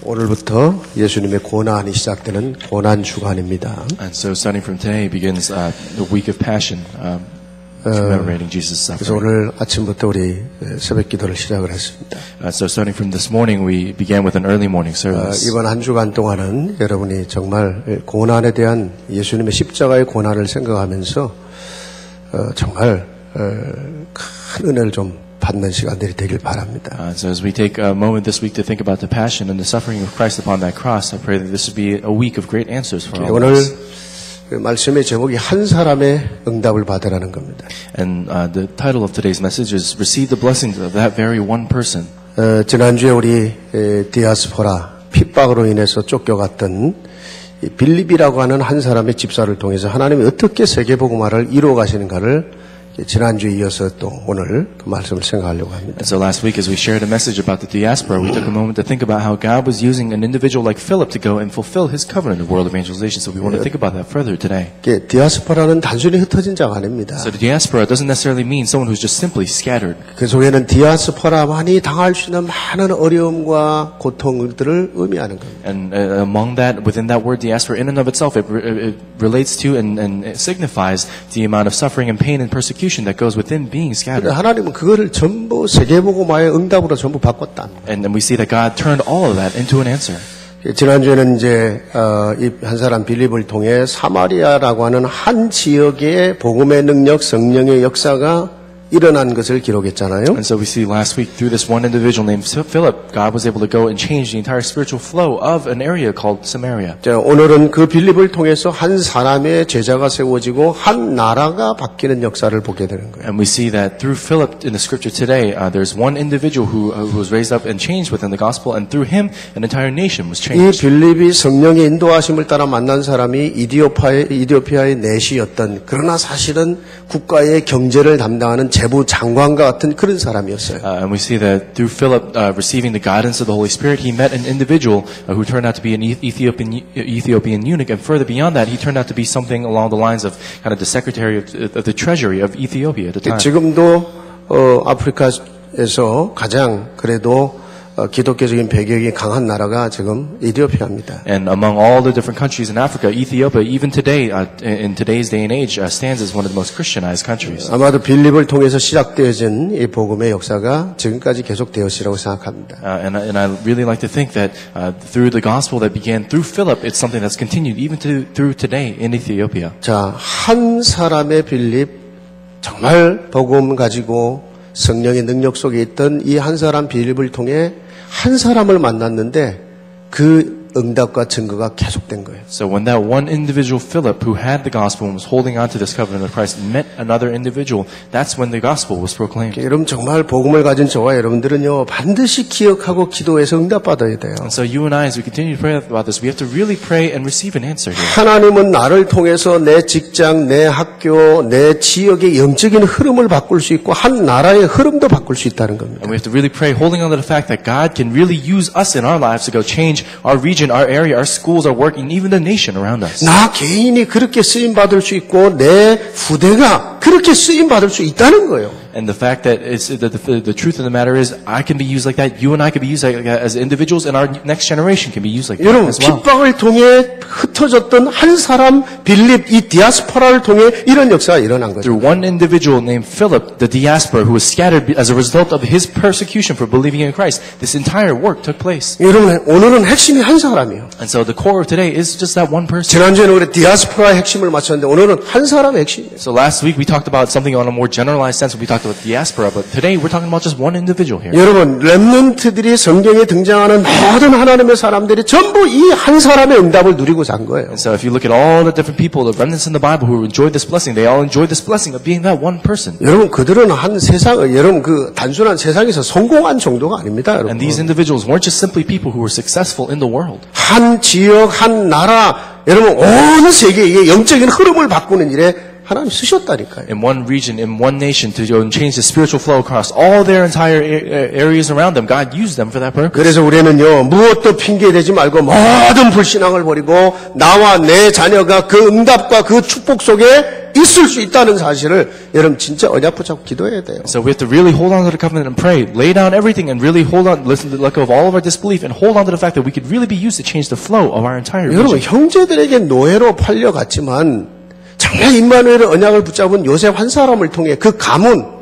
오늘부터 예수님의 고난이 시작되는 고난 주간입니다. And so starting from today begins the week of Passion, commemorating Jesus' 그래서 suffering. 오늘 아침부터 우리 새벽 기도를 시작을 했습니다. So starting from this morning, we began with an early morning service. 이번 한 주간 동안은 여러분이 정말 고난에 대한 예수님의 십자가의 고난을 생각하면서 정말 큰 은혜를 좀 받는 시간들이 되길 바랍니다. So as we take a moment this week to think about the passion and the suffering of Christ upon that cross, I pray that this would be a week of great answers for all of 오늘 us. 말씀의 제목이 한 사람의 응답을 받으라는 겁니다. And the title of today's message is Receive the Blessings of That Very One Person. 지난주에 우리 디아스포라 핍박으로 인해서 쫓겨갔던 빌립이라고 하는 한 사람의 집사를 통해서 하나님이 어떻게 세계복음화를 이루어 가시는가를 지난주에 이어서 또 오늘 그 말씀을 생각하려고 합니다. And so last week, as we shared a message about the diaspora, we took a moment to think about how God was using an individual like Philip to go and fulfill His covenant of world evangelization. So we want to think about that further today. 디아스포라는 단순히 흩어진 자가 아닙니다. So the diaspora doesn't necessarily mean someone who's just simply scattered. 그 속에는 디아스포라만이 당할 수 있는 많은 어려움과 고통들을 의미하는 겁니다. And among that, within that word diaspora, in and of itself, it relates to and it signifies the amount of suffering and pain and persecution that goes within being scattered. 하나님은 그거를 전부 세계복음화의 응답으로 전부 바꿨다. And we see that God turned all of that into an answer. 지난주에는 이제 이 한 사람 빌립을 통해 사마리아라고 하는 한 지역의 복음의 능력, 성령의 역사가 일어난 것을 기록했잖아요. And so we see last week through this one individual named Philip, God was able to go and change the entire spiritual flow of an area called Samaria. 자, 오늘은 그 빌립을 통해서 한 사람의 제자가 세워지고 한 나라가 바뀌는 역사를 보게 되는 거예요. And we see that through Philip in the scripture today, there's one individual who was raised up and changed within the gospel, and through him, an entire nation was 이 changed. 빌립이 성령의 인도하심을 따라 만난 사람이 이디오피아의 내시였던 그러나 사실은 국가의 경제를 담당하는 재부 장관과 같은 그런 사람이었어요. And we see that through Philip receiving the guidance of the Holy Spirit, he met an individual who turned out to be an Ethiopian eunuch, and further beyond that, he turned out to be something along the lines of kind of the secretary of the treasury of Ethiopia at the time. 지금도 아프리카에서 가장 그래도 기독교적인 배경이 강한 나라가 지금 이디오피아입니다. And among all the different countries in Africa, Ethiopia, even today, in today's day and age, stands as one of the most Christianized countries. 아마도 빌립을 통해서 시작되어진 이 복음의 역사가 지금까지 계속되었으리라고 생각합니다. And I really like to think that through the gospel that began through Philip, it's something that's continued even through today in Ethiopia. 자, 한 사람의 빌립, 정말 복음 가지고 성령의 능력 속에 있던 이 한 사람 빌립을 통해 한 사람을 만났는데 그 응답과 증거가 계속된 거예요. So when that one individual, Philip, who had the gospel and was holding on to this covenant of Christ, met another individual, that's when the gospel was proclaimed. 여러분 정말 복음을 가진 저와 여러분들은요 반드시 기억하고 기도해서 응답받아야 돼요. And so you and I, as we continue to pray about this, we have to really pray and receive an answer here. 하나님은 나를 통해서 내 직장, 내 학교, 내 지역의 영적인 흐름을 바꿀 수 있고 한 나라의 흐름도 바꿀 수 있다는 겁니다. And we have to really pray, holding on to the fact that God can really use us in our lives to go change our region, our area, our schools, our work, and even the nation around us. 나 개인이 그렇게 쓰임 받을 수 있고 내 후대가 그렇게 쓰임 받을 수 있다는 거예요. And the fact that the truth of the matter is, I can be used like that. You and I can be used like that as individuals, and our next generation can be used like that 여러분 as well. 핍박을 통해 흩어졌던 한 사람 빌립 이 디아스포라를 통해 이런 역사가 일어난 거죠. Through one individual named Philip, the diaspora, who was scattered as a result of his persecution for believing in Christ, this entire work took place. 여러분 오늘은 핵심이 한 사람이에요. And so the core of today is just that one person. 지난주에는 우리 디아스포라의 핵심을 맞췄는데 오늘은 한 사람의 핵심이에요. So last week we talked about something on a more generalized sense. We talked about diaspora, but today we're talking about just one individual here. 여러분 렘넌트들이 성경에 등장하는 모든 하나님의 사람들이 전부 이 한 사람의 응답을 누리고 산 거예요. And so if you look at all the different people, the remnants in the Bible who enjoyed this blessing, they all enjoyed this blessing of being that one person. 여러분 그들은 여러분 그 단순한 세상에서 성공한 정도가 아닙니다, 여러분. And these individuals weren't just simply people who were successful in the world. 한 지역, 한 나라, 여러분 온 세계의 영적인 흐름을 바꾸는 일에 하나님 쓰셨다니까요. In one region, in one nation, to go and change the spiritual flow across all their entire areas around them. God used them for that purpose. 그래서 우리는요 무엇도 핑계대지 말고 모든 불신앙을 버리고 나와 내 자녀가 그 응답과 그 축복 속에 있을 수 있다는 사실을 여러분 진짜 언약 붙잡고 기도해야 돼요. So we have to really hold on to the covenant and pray. Lay down everything and really hold on, let go of all of our disbelief and hold on to the fact that we could really be used to change the flow of our entire 여러분 region. 형제들에게 노예로 팔려갔지만 정말 임마누엘의 언약을 붙잡은 요셉 한 사람을 통해 그 가문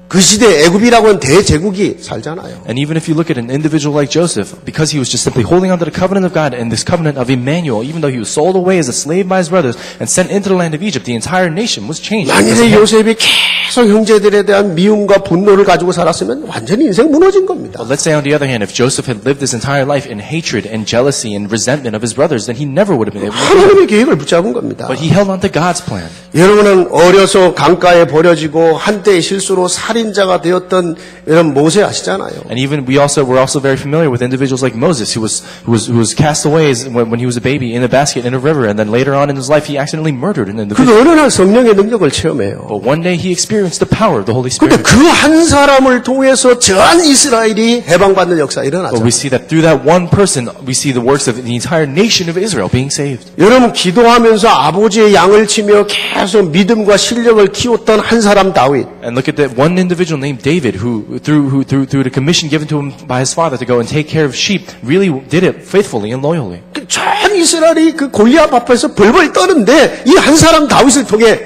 그 시대 애굽이라고 하는 대제국이 살잖아요. And even if you look at an individual like Joseph, because he was just simply holding on to the covenant of God and this covenant of Emmanuel, even though he was sold away as a slave by his brothers and sent into the land of Egypt, the entire nation was changed. 만일에 요셉이 계속 형제들에 대한 미움과 분노를 가지고 살았으면 완전히 인생 무너진 겁니다. But let's say on the other hand, if Joseph had lived his entire life in hatred and jealousy and resentment of his brothers, then he never would have been able to do 하나님의 계획을 붙잡은 겁니다. But he held on to God's plan. 여러분은 어려서 강가에 버려지고 한때의 실수로 살인자가 되었던 이런 모세 아시잖아요. And even we're also very familiar with individuals like Moses, who was cast away when he was a baby in a basket in a river, and then later on in his life he accidentally murdered an individual. 그 어느 날 성령의 능력을 체험해요. But one day he experienced the power of the Holy 근데 Spirit. 그 한 사람을 통해서 전 이스라엘이 해방받는 역사가 But 일어나죠. we see that through that one person, we see the works of the entire nation of Israel being saved. 여러분 기도하면서 아버지의 양을 치며 계속 믿음과 실력을 키웠던 한 사람 다윗. And look at that one individual named David, who through the commission given to him by his father to go and take care of sheep, really did it faithfully and loyally. 전 이스라엘이 그 골리앗 앞에서 벌벌 떠는데 이 한 사람 다윗을 통해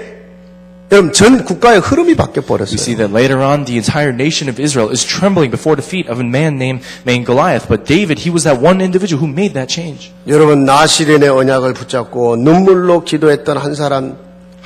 여러분 전 국가의 흐름이 바뀌어 We see 버렸어요. that later on, the entire nation of Israel is trembling before the feet of a man named Goliath. But David, he was that one individual who made that change. 여러분 나시린의 언약을 붙잡고 눈물로 기도했던 한 사람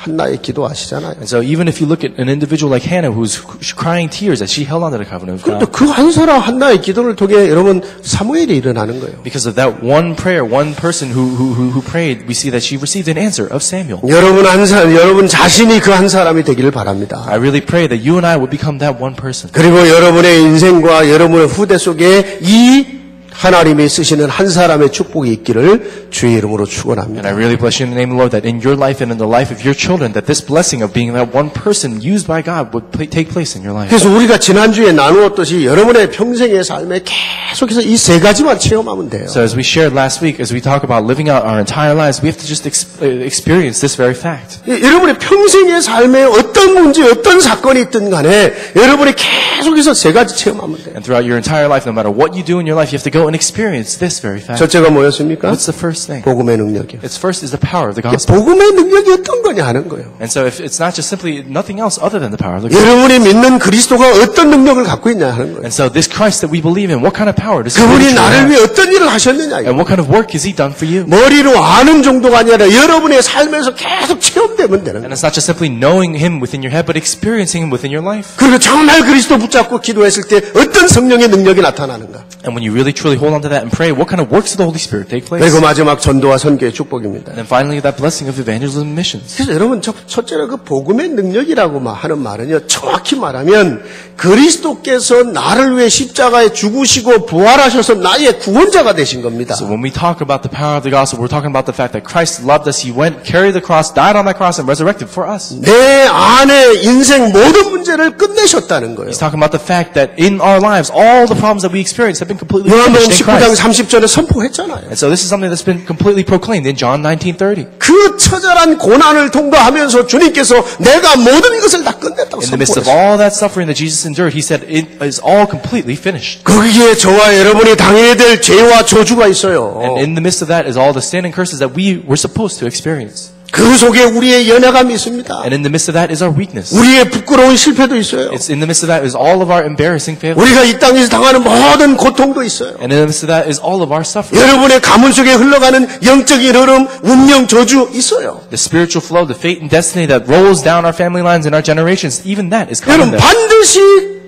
한나의 기도 아시잖아요. And so even if you look at an individual like Hannah who's crying tears as she held on to the covenant of 그런데 God, 그 한 사람 한나의 기도를 통해 여러분 사무엘이 일어나는 거예요. because of that one prayer, one person who prayed, we see that she received an answer of Samuel. 여러분 한 사람, 여러분 자신이 그 한 사람이 되기를 바랍니다. I really pray that you and I would become that one person. 그리고 여러분의 인생과 여러분의 후대 속에 이 하나님이 쓰시는 한 사람의 축복이 있기를 주의 이름으로 And 축원합니다. I really bless you in the name of the Lord that in your life and in the life of your children, that this blessing of being that one person used by God would take place in your life. 그래서 우리가 지난주에 나누었듯이 여러분의 평생의 삶에 계속해서 이 세 가지만 체험하면 돼요. So as we shared last week, as we talk about living out our entire lives, we have to just experience this very fact. 여러분의 평생의 삶에 어떤 문제, 어떤 사건이 있든 간에 여러분이 계속해서 세 가지 체험하면 돼요. And throughout your entire life, no matter what you do in your life, you have to go and experience this very fact. 첫째가 뭐였습니까? What's the first thing? 복음의 능력이요. It's first is the power of the gospel. 복음의 능력이 어떤 거냐 하는 거예요. And so if it's not just simply nothing else other than the power of the gospel. 여러분이 믿는 그리스도가 어떤 능력을 갖고 있냐 하는 거예요. And so this Christ that we believe in, what kind of power does he 그분이 really 나를 have? 위해 어떤 일을 하셨느냐. And what kind of work has he done for you? 머리로 아는 정도가 아니라 여러분의 삶에서 계속 체험되면 되는 And 거예요. it's not just simply knowing him within your head, but experiencing him within your life. 그리고 정말 그리스도 붙잡고 기도했을 때 어떤 성령의 능력이 나타나는가. And when you really truly hold on to that and pray, what kind of works of the Holy Spirit take place? 그리고 마지막 전도와 선교의 축복입니다. And then finally, that blessing of evangelism and missions. 그래서 여러분 첫째로 그 복음의 능력이라고 하는 말은요. 정확히 말하면 그리스도께서 나를 위해 십자가에 죽으시고 부활하셔서 나의 구원자가 되신 겁니다. So when we talk about the power of the gospel, we're talking about the fact that Christ loved us. He went, carried the cross, died on that cross, and resurrected for us. 내 안에 인생 모든 문제를 끝내셨다는 거예요. He's talking about the fact that in our lives, all the problems that we experience have been completely 요한복음 finished in 19장 Christ. 30절에 선포했잖아요. And so this is something that's been completely proclaimed in John 19:30. 그 처절한 고난을 통과하면서 주님께서 내가 모든 것을 다 끝냈다고 In the midst of 선포했어요. all that suffering that Jesus endured, he said it is all completely finished. 거기에 저와 여러분이 당해야 될 죄와 저주가 있어요. And in the midst of that is all the sin and curses that we were supposed to experience. 그 속에 우리의 연약함이 있습니다. And in the midst of that is our weakness. 우리의 부끄러운 실패도 있어요. It's in the midst of that is all of our embarrassing failures. 우리가 이 땅에서 당하는 모든 고통도 있어요. And in the midst of that is all of our suffering. 여러분의 가문 속에 흘러가는 영적인 흐름, 운명, 저주 있어요. The spiritual flow, the fate and destiny that rolls down our family lines and our generations, even that is 여러분 common there. 반드시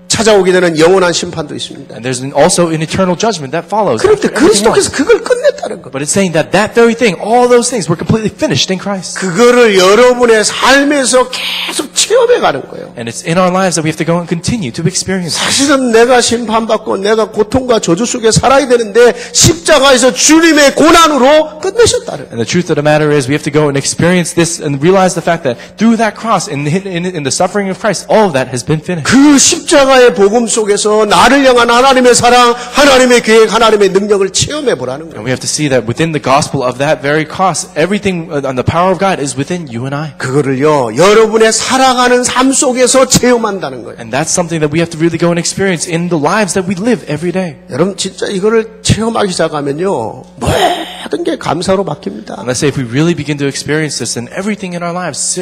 찾아오게 되는 영원한 심판도 있습니다. And there's also an eternal judgment that follows. 그런데 after everything else. 그리스도께서 그걸 끝냈다는 것. But it's saying that that very thing, all those things were completely finished in Christ. 그거를 여러분의 삶에서 계속 체험해 가는 거예요. And it's in our lives that we have to go and continue to experience. 사실은 내가 심판받고 내가 고통과 저주 속에 살아야 되는데 십자가에서 주님의 고난으로 끝내셨다는. And the truth of the matter is we have to go and experience this and realize the fact that through that cross, in the suffering of Christ, all of that has been finished. 그 십자가의 복음 속에서 나를 향한 하나님의 사랑, 하나님의 계획, 하나님의 능력을 체험해 보라는 거예요. And we have to see that within the gospel of that very cross, everything on the power of God is within you and I. 그거를요, 여러분의 살아가는 삶 속에서 체험한다는 거예요. And that's something that we have to really go and experience in the lives that we live every day. 여러분 진짜 이거를 체험하기 시작하면요, 모든 게 감사로 바뀝니다. And let's say if we really begin to experience this, then everything in our lives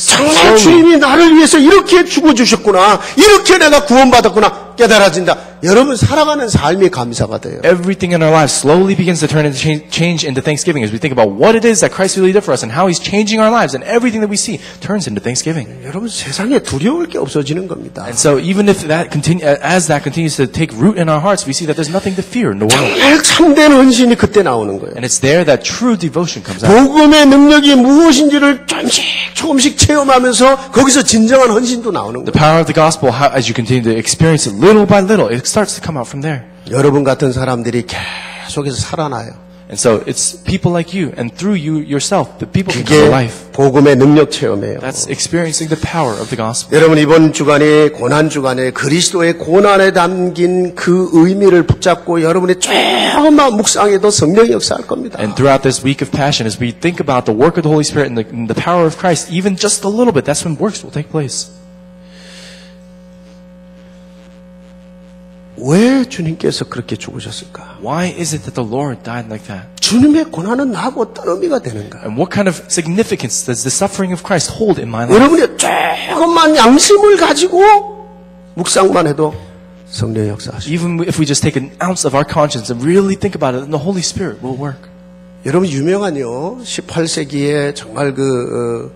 정말 slowly, 주님이 나를 위해서 이렇게 죽어주셨구나, 이렇게 내가 구원받았구나 깨달아진다. 여러분 살아가는 삶이 감사가 돼요. everything in our lives slowly begins to turn into change into thanksgiving as we think about what it is that Christ really did for us and how He's changing our lives, and everything that we see turns into thanksgiving. 여러분 세상에 두려울 게 없어지는 겁니다. And so even if that as that continues to take root in our hearts, we see that there's nothing to fear in the world. 정말 참된 헌신이 그때 나오는 거예요. And it's there that true devotion comes out. 복음의 능력이 무엇인지를 조금씩 체험하면서 거기서 진정한 헌신도 나오는 The 거예요. power of the gospel, as you continue to experience it little by little, it starts to come out from there. 여러분 같은 사람들이 계속해서 살아나요. And so it's people like you, and through you yourself, the people can come to 그게 life. 복음의 능력 체험이에요. That's experiencing the power of the gospel. 여러분 이번 주간에 고난 주간에 그리스도의 고난에 담긴 그 의미를 붙잡고 여러분의 조금만 묵상해도 성령이 역사할 겁니다. And throughout this week of passion, as we think about the work of the Holy Spirit and the power of Christ, even just a little bit, that's when works will take place. 왜 주님께서 그렇게 죽으셨을까? Why is it that the Lord died like that? 주님의 고난은 나하고 어떤 의미가 되는가? And what kind of significance does the suffering of Christ hold in my life? 여러분이 조금만 양심을 가지고 묵상만 해도 성령의 역사하시죠. Even if we just take an ounce of our conscience and really think about it, then the Holy Spirit will work. 여러분 유명한요 18세기에 정말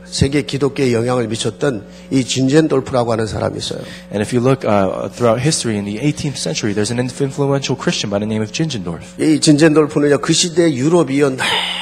세계 기독교에 영향을 미쳤던 이 진젠돌프라고 하는 사람이 있어요. And if you look throughout history in the 18th century, there's an influential Christian by the name of Zinzendorf. 이 진젠돌프는요 그 시대 유럽이요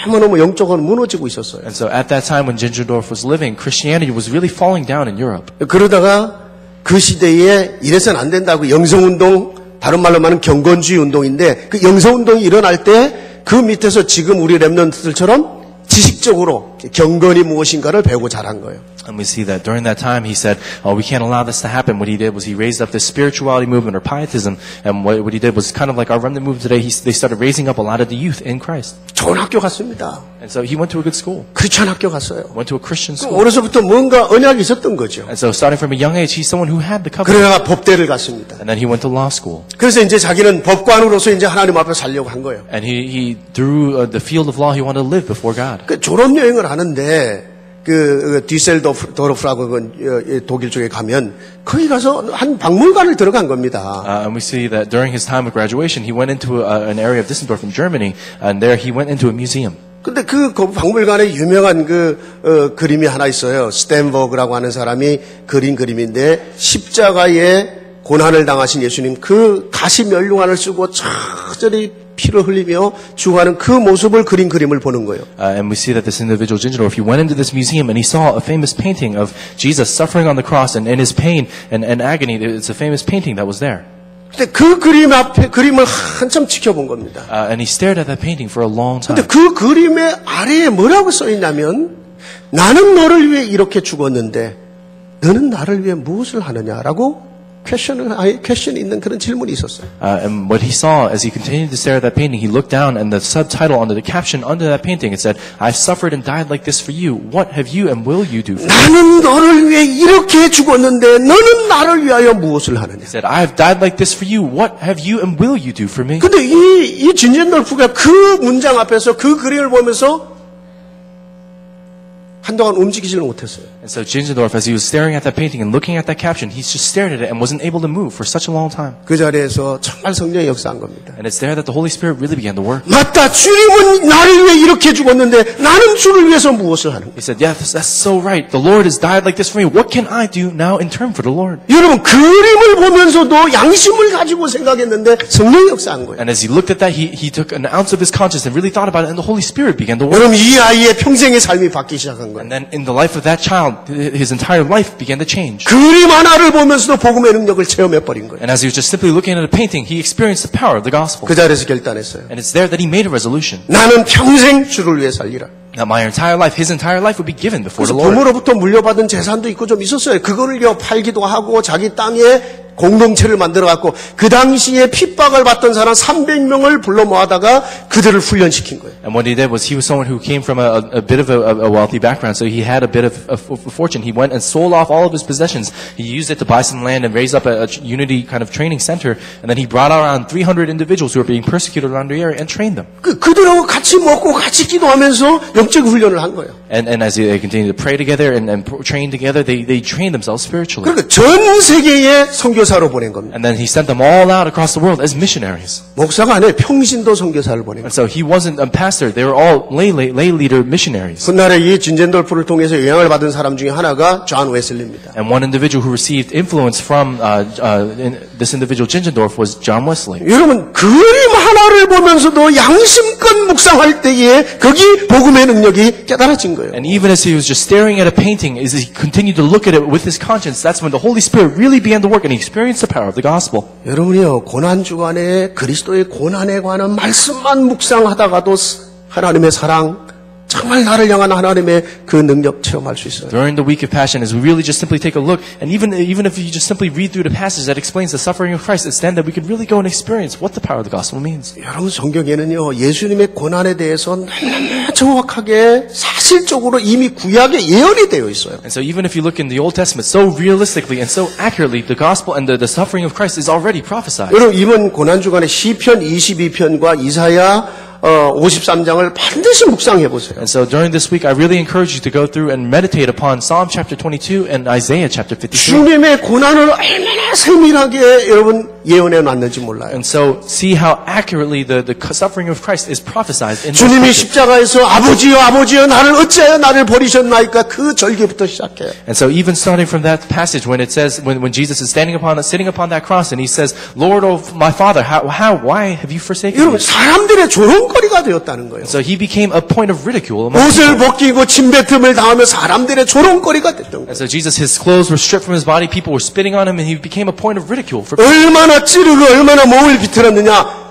너무너무 영적으로 무너지고 있었어요. And so at that time when Zinzendorf was living, Christianity was really falling down in Europe. 그러다가 그 시대에 이래서는 안 된다고 영성운동, 다른 말로 말하면 경건주의 운동인데 그 영성운동이 일어날 때 그 밑에서 지금 우리 랩런트들처럼 지식적으로 경건이 무엇인가를 배우고 자란 거예요. And we see that during that time he said, we can't allow this to happen. What he did was he raised up this spirituality movement or pietism. And what he did was kind of like our remnant movement today. They started raising up a lot of the youth in Christ. 좋은 학교 갔습니다. And so he went to a good school. 크리스천 학교 갔어요. Went to a Christian school. 어려서부터 뭔가 언약이 있었던 거죠. And so starting from a young age, he's someone who had the covenant. 그러다가 법대를 갔습니다. And then he went to law school. 그래서 이제 자기는 법관으로서 이제 하나님 앞에 살려고 한 거예요. And he through the field of law, he wanted to live before God. 그 졸업 여행을 하는데 그 디셀도르프라고 독일 쪽에 가면 거기 가서 한 박물관을 들어간 겁니다. And we see that during his time of graduation, he went into an area of Düsseldorf in Germany, and there he went into a museum. 근데 그 박물관에 유명한 그림이 하나 있어요. 스탠버그라고 하는 사람이 그린 그림인데 십자가에 고난을 당하신 예수님 그 가시 면류관을 쓰고 천천히 피를 흘리며 죽어가는 그 모습을 그린 그림을 보는 거예요. And we see that this individual, Zinzendorf, he went into this museum and he saw a famous painting of Jesus suffering on the cross and in his pain and agony. It's a famous painting that was there. 근데 그 그림 앞에 그림을 한참 지켜본 겁니다. And he stared at that painting for a long time. 근데 그 그림의 아래에 뭐라고 써 있냐면 나는 너를 위해 이렇게 죽었는데 너는 나를 위해 무엇을 하느냐라고 퀘션이 있는 그런 질문이 있었어요. And what he saw as he continued to stare at that painting, he looked down and the subtitle under the caption under that painting, it said, "I've suffered and died like this for you. What have you and will you do for me?" 나는 너를 위해 이렇게 죽었는데 너는 나를 위하여 무엇을 하느냐? He said, "I have died like this for you. What have you and will you do for me?" 근데 이 진젠돌프가 그 문장 앞에서 그 그림을 보면서 한동안 움직이지를 못했어요. And so Zinzendorf, as he was staring at that painting and looking at that caption, he just stared at it and wasn't able to move for such a long time. 그 자리에서 정말 성령이 역사한 겁니다. And it's there that the Holy Spirit really began to work. 맞다. 주님은 나를 위해 이렇게 죽었는데 나는 주를 위해서 무엇을 하는 거야? He said, "Yes, that's so right. The Lord has died like this for me. What can I do now in turn for the Lord?" 여러분 그림을 보면서도 양심을 가지고 생각했는데 성령이 역사한 거예요. And as he looked at that, he took an ounce of his conscience and really thought about it, and the Holy Spirit began to work. 여러분 이 아이의 평생의 삶이 바뀌기 시작한 거예요. 거예요. And then in the life of that child, his entire life began to change. 그림 하나를 보면서도 복음의 능력을 체험해 버린 거예요. And as he was just simply looking at a painting, he experienced the power of the gospel. 그 자리에서 결단했어요. And it's there that he made a resolution. 나는 평생 주를 위해 살리라. That my entire life, his entire life would be given before 그래서 the Lord. 부모로부터 물려받은 재산도 있고 좀 있었어요. 그거를요 팔기도 하고 자기 땅에 공동체를 만들어갖고 그 당시에 핍박을 받던 사람 300명을 불러 모아다가 그들을 훈련시킨 거예요. And what he did was he was someone who came from a bit of a wealthy background, so he had a bit of a fortune. He went and sold off all of his possessions. He used it to buy some land and raise up a unity kind of training center. And then he brought around 300 individuals who were being persecuted around the area and trained them. 그들하고 같이 먹고 같이 기도하면서 영적 훈련을 한 거예요. And as they continued to pray together and train together, they trained themselves spiritually. 그러니까 전 세계에 선교사로 보낸 겁니다. And then he sent them all out across the world as missionaries. 목사가 아니에요. 평신도 선교사를 보낸 거예요. And so he wasn't a pastor. They were all lay leader missionaries. 훗날에 이 진젠돌프를 통해서 영향을 받은 사람 중에 하나가 존 웨슬리입니다. And one individual who received influence from this individual, Zinzendorf, was John Wesley. 여러분 그림 하나를 보면서도 양심껏 묵상할 때에 거기 복음의 능력이 깨달아진 거예요. And even as he was just staring at a painting, as he continued to look at it with his conscience, that's when the Holy Spirit really began to work and he experienced the power of the gospel. 여러분이요 고난 주간에 그리스도의 고난에 관한 말씀만 묵상하다가도 하나님의 사랑 정말 나를 향한 하나님의 그 능력 체험할 수 있어요. During the week of Passion, as we really just simply take a look, and even if you just simply read through the passage that explains the suffering of Christ, it's then that we can really go and experience what the power of the gospel means. 여러분 성경에는요 예수님의 고난에 대해서 너무나 정확하게 사실적으로 이미 구약에 예언이 되어 있어요. And so even if you look in the Old Testament so realistically and so accurately, the gospel and the suffering of Christ is already prophesied. 여러분 이번 고난 주간에 시편 22편과 이사야 53장을 반드시 묵상해 보세요. And so during this week, I really encourage you to go through and meditate upon Psalm chapter 22 and Isaiah chapter 53. 주님의 고난을 얼마나 세밀하게 여러분 예언해 놨는지 몰라요. And so see how accurately the suffering of Christ is prophesied in 주님이 this 십자가에서 아버지여 나를 어찌하여 나를 버리셨나이까 그 절기부터 시작해요. And so even starting from that passage when it says when Jesus is sitting upon that cross and he says, Lord, oh my Father, why have you forsaken me? 여러분 사람들의 조롱거리가 되었다는 거예요. So he became a point of ridicule among 옷을 people. 벗기고 침뱉음을 당하며 사람들의 조롱거리가 됐던 거예요. And so Jesus, his clothes were stripped from his body, people were spitting on him, and he became a point of ridicule for people. 얼마나 찌르고 얼마나 몸을 비틀었느냐.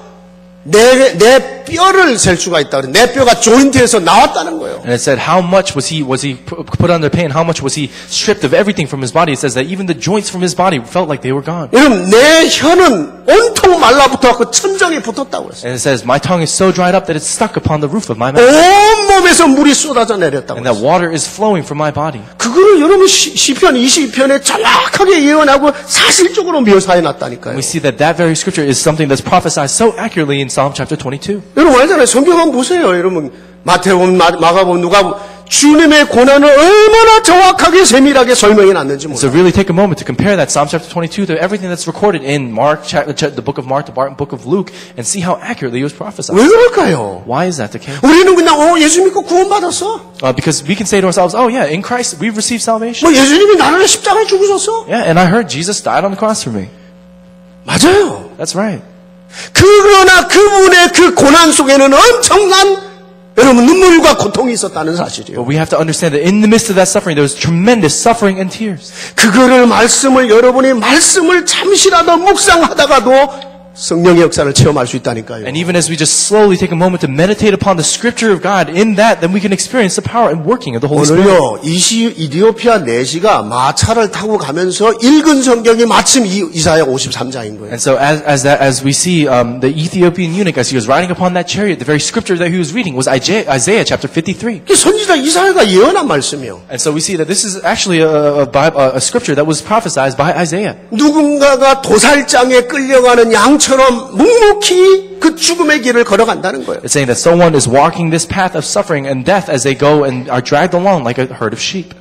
내 뼈를 셀 수가 있다. 내 뼈가 조인트에서 나왔다는 거예요. And it said how much was he put under pain? How much was he stripped of everything from his body? It says that even the joints from his body felt like they were gone. 여러분 내 혀는 온통 말라붙어갖고 천장에 붙었다고 했어요. And it says my tongue is so dried up that it's stuck upon the roof of my mouth. 온 몸에서 물이 쏟아져 내렸다고 And that 했어요. water is flowing from my body. 그거를 여러분 시편 22편에 정확하게 예언하고 사실적으로 묘사해 놨다니까요. We see that very scripture is something that's prophesied so accurately in Psalm chapter 22. 여러분 알잖아요. 성경 한번 보세요. 여러분 마태복음, 마가복음, 누가복음 주님의 고난을 얼마나 정확하게 세밀하게 설명해 놨는지 So 몰라요. really take a moment to compare that Psalm chapter 22 to everything that's recorded in Mark, the book of Mark, the book of Luke, and see how accurately it was prophesied. 왜 그럴까요? Why is that the case? 우리는 그냥 예수 믿고 구원받았어. Because we can say to ourselves, oh yeah, in Christ we've received salvation. 뭐 예수님이 나를 십자가에 죽으셨어. Yeah, and I heard Jesus died on the cross for me. 맞아요. That's right. 그러나 그분의 그 고난 속에는 엄청난 여러분 눈물과 고통이 있었다는 사실이에요. But we have to understand that in the midst of that suffering, there was tremendous suffering and tears. 그거를 여러분이 말씀을 잠시라도 묵상하다가도 성령의 역사를 체험할 수 있다니까요. And even as we just slowly take a moment to meditate upon the scripture of God, in that, then we can experience the power and working of the Holy Spirit. 오늘요 이디오피아 내시가 마차를 타고 가면서 읽은 성경이 마침 이사야 53장인 거예요. And so as we see the Ethiopian eunuch as he was riding upon that chariot, the very scripture that he was reading was Isaiah chapter 53. 이게 선지자 이사야가 예언한 말씀이에요. And so we see that this is actually a scripture that was prophesied by Isaiah. 누군가가 도살장에 끌려가는 양처럼 묵묵히 그 죽음의 길을 걸어간다는 거예요. It's saying that someone is walking this path of suffering and death as they go and are dragged along like a herd of sheep.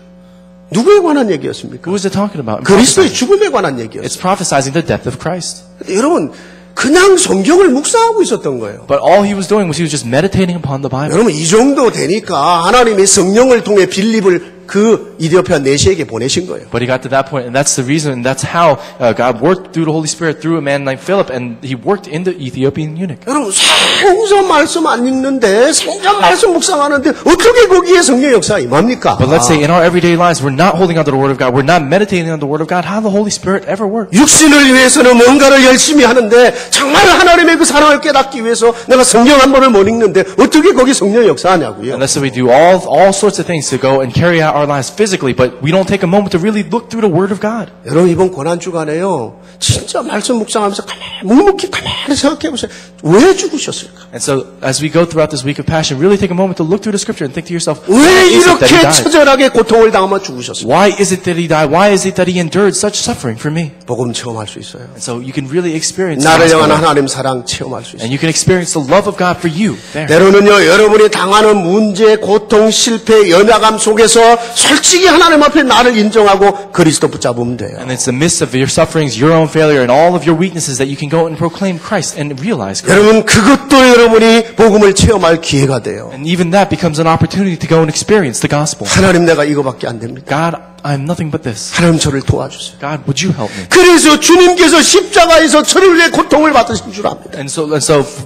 누구에 관한 얘기였습니까? Who is it talking about? 그리스도의 죽음에 관한 얘기였어요. It's prophesizing the death of Christ. 여러분 그냥 성경을 묵상하고 있었던 거예요. But all he was doing was he was just meditating upon the Bible. 여러분 이 정도 되니까 하나님이 성령을 통해 빌립을 그 이디오피아 내시에게 보내신 거예요. But he got to that point, and that's the reason, and that's how God worked through the Holy Spirit through a man named Philip, and he worked in the Ethiopian eunuch. 여러분 생전 말씀 안 읽는데 생전 말씀 묵상하는데 어떻게 거기에 성령 역사 임합니까? But let's say in our everyday lives, we're not holding on to the Word of God, we're not meditating on the Word of God. How the Holy Spirit ever work? 육신을 위해서는 뭔가를 열심히 하는데 정말 하나님의 그 사랑을 깨닫기 위해서 내가 성경 한 번을 못 읽는데 어떻게 거기 성령 역사하냐고요. And let's say we do all sorts of things to go and carry out our lives physically, but we don't take a moment to really look through the Word of God. 여러분 이번 고난 주간에요. 진짜 말씀 묵상하면서 묵묵히 가만히 생각해 보세요. 왜 죽으셨을까? And so as we go throughout this week of Passion, really take a moment to look through the Scripture and think to yourself, 왜 why is it that he 이렇게 died? 처절하게 고통을 당하며 죽으셨을까? Why is it that he died? Why is it that he endured such suffering for me? 복음 체험할 수 있어요. And so you can really experience the 나를 gospel. 향한 하나님 사랑 체험할 수 있어요. And you can experience the love of God for you there. 때로는요, 여러분이 당하는 문제, 고통, 실패, 연약함 속에서 솔직히 하나님 앞에 나를 인정하고 그리스도 붙잡으면 돼요. And it's the midst of your sufferings, your own failure, and all of your weaknesses that you can go and proclaim Christ and realize Christ. 여러분, 그것도 여러분이 복음을 체험할 기회가 돼요. And even that becomes an opportunity to go and experience the gospel. 하나님 내가 이거밖에 안 됩니다. God, I'm nothing but this. 하나님 저를 도와주세요. God, would you help me? 그래서 주님께서 십자가에서 저를 위해 고통을 받으신 줄 압니다. And so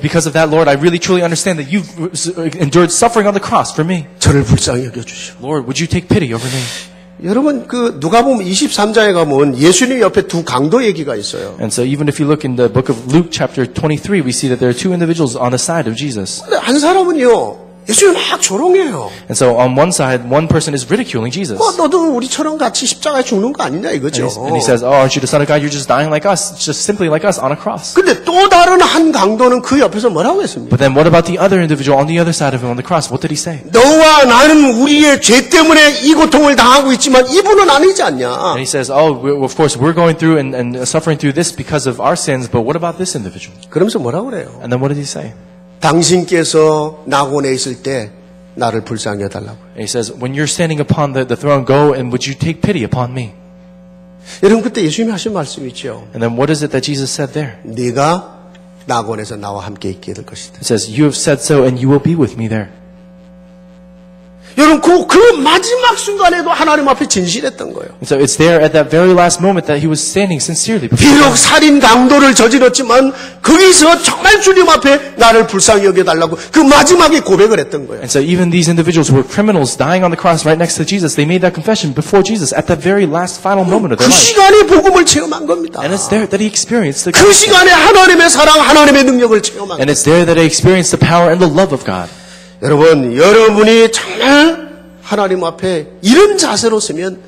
because of that, Lord, I really truly understand that you've endured suffering on the cross for me. 저를 불쌍히 여겨주시오. Lord, would you take pity over me? 여러분 그 누가복음 23장에 가면 예수님 옆에 두 강도 얘기가 있어요. And so even if you look in the book of Luke chapter 23, we see that there are two individuals on the side of Jesus. 근데 한 사람은요. 예수님 막 조롱해요. And so on one side, one person is ridiculing Jesus. 뭐 너도 우리처럼 같이 십자가에 죽는 거 아니냐 이거죠. And he says, oh, aren't you the son of God? You're just dying like us, just simply like us on a cross. 근데 또 다른 한 강도는 그 옆에서 뭐라고 했습니까? But then what about the other individual on the other side of him on the cross? What did he say? 너와 나는 우리의 죄 때문에 이 고통을 당하고 있지만 이분은 아니지 않냐. And he says, oh, of course, we're going through and suffering through this because of our sins, but what about this individual? 그러면서 뭐라고 그래요? And then what did he say? 당신께서 낙원에 있을 때 나를 불쌍히 해달라고. And he says, when you're standing upon the throne, go and would you take pity upon me? 여러분 그때 예수님이 하신 말씀이 있죠. And then what is it that Jesus said there? 네가 낙원에서 나와 함께 있게 될 것이다. It says, you have said so and you will be with me there. 여러분 그 마지막 순간에도 하나님 앞에 진실했던 거예요. And so it's there at that very last moment that he was standing sincerely before 비록 God. 살인 강도를 저질렀지만 거기서 정말 주님 앞에 나를 불쌍히 여겨달라고 그 마지막에 고백을 했던 거예요. And so even these individuals who were criminals dying on the cross right next to Jesus, they made that confession before Jesus at that very last final moment of their 그 life. 시간에 복음을 체험한 겁니다. And it's there that he experienced the 그 gospel. 시간에 하나님의 사랑, 하나님의 능력을 체험한 And 거예요. it's there that he experienced the power and the love of God. 여러분, 여러분이 정말 하나님 앞에 이런 자세로 서면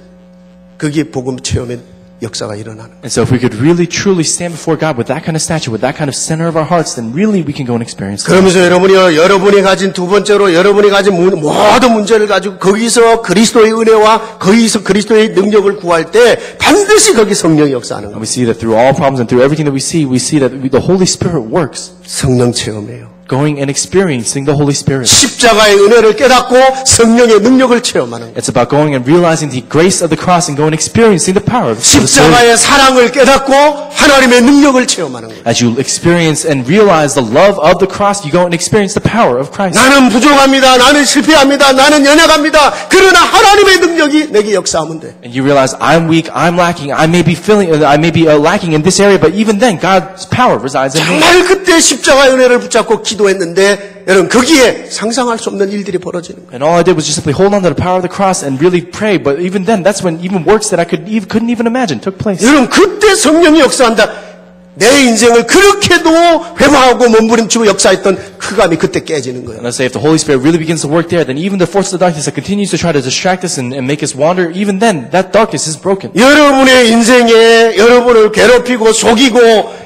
그게 복음 체험의 역사가 일어나는 거예요. And so if we could really truly stand before God with that kind of stature, with that kind of center of our hearts, then really we can go and experience that. 그러면서 여러분이요, 여러분이 가진 두 번째로 여러분이 가진 모든 문제를 가지고 거기서 그리스도의 은혜와 거기서 그리스도의 능력을 구할 때 반드시 거기 성령이 역사하는 And 거예요. we see that through all problems and through everything that we see that the Holy Spirit works. 성령 체험이에요. Going and experiencing the Holy Spirit. 십자가의 은혜를 깨닫고 성령의 능력을 체험하는 거예요. It's about going and realizing the grace of the cross and going and experiencing the power of the Spirit. 십자가의 사랑을 깨닫고 하나님의 능력을 체험하는 거예요. As you experience and realize the love of the cross, you go and experience the power of Christ. 나는 부족합니다. 나는 실패합니다. 나는 연약합니다. 그러나 하나님의 능력이 내게 역사하면 돼. And you realize I'm weak, I'm lacking, I may be lacking in this area, but even then God's power resides in me. 정말 그때 십자가의 은혜를 붙잡고 기도했는데 여러분 거기에 상상할 수 없는 일들이 벌어지는 거예요. And all I did was just simply hold on to the power of the cross and really pray. But even then, that's when even works that I couldn't even imagine took place. 여러분 그때 성령이 역사한다. 내 인생을 그렇게도 회방하고 몸부림치고 역사했던 흑암이 그때 깨지는 거예요. And let's say if the Holy Spirit really begins to work there, then even the force of the darkness that continues to try to distract us and make us wander, even then, that darkness is broken. 여러분의 인생에 여러분을 괴롭히고 속이고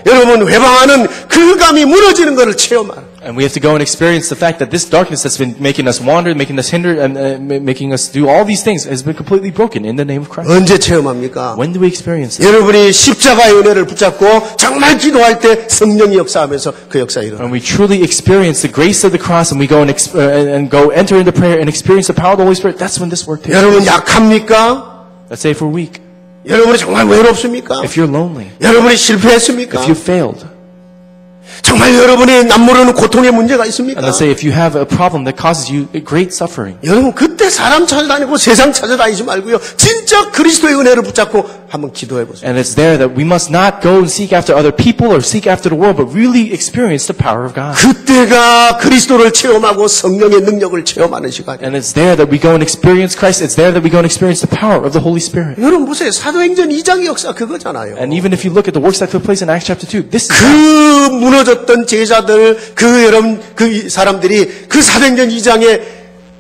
여러분 회방하는 그 흑암이 무너지는 것을 체험하라. And we have to go and experience the fact that this darkness that's been making us wander, making us hinder, and making us do all these things has been completely broken in the name of Christ. 언제 체험합니까? When do we experience it? 여러분이 십자가의 은혜를 붙잡고 정말 기도할 때 성령이 역사하면서 그 역사 일어나. When we truly experience the grace of the cross and we go and go enter into prayer and experience the power of the Holy Spirit, that's when this work takes place. 여러분 약합니까? Let's say if we're weak, 여러분이 정말 외롭습니까? if you're lonely, 여러분이 실패했습니까? if you failed, 정말 여러분의 남모르는 고통의 문제가 And 있습니까? let's say if you have a problem that causes you great suffering. 여러분 그때 사람 찾아다니고 세상 찾아다니지 말고요. 진짜 그리스도의 은혜를 붙잡고 한번 기도해 보세요. And it's there that we must not go and seek after other people or seek after the world, but really experience the power of God. 그때가 그리스도를 체험하고 성령의 능력을 체험하는 시간이에요. And it's there that we go and experience Christ. It's there that we go and experience the power of the Holy Spirit. 여러분 보세요. 사도행전 2장의 역사 그거잖아요. And even if you look at the works that took place in Acts chapter 2, this is 그 무너졌던 제자들, 그 사람들이 그 사도행전 2장의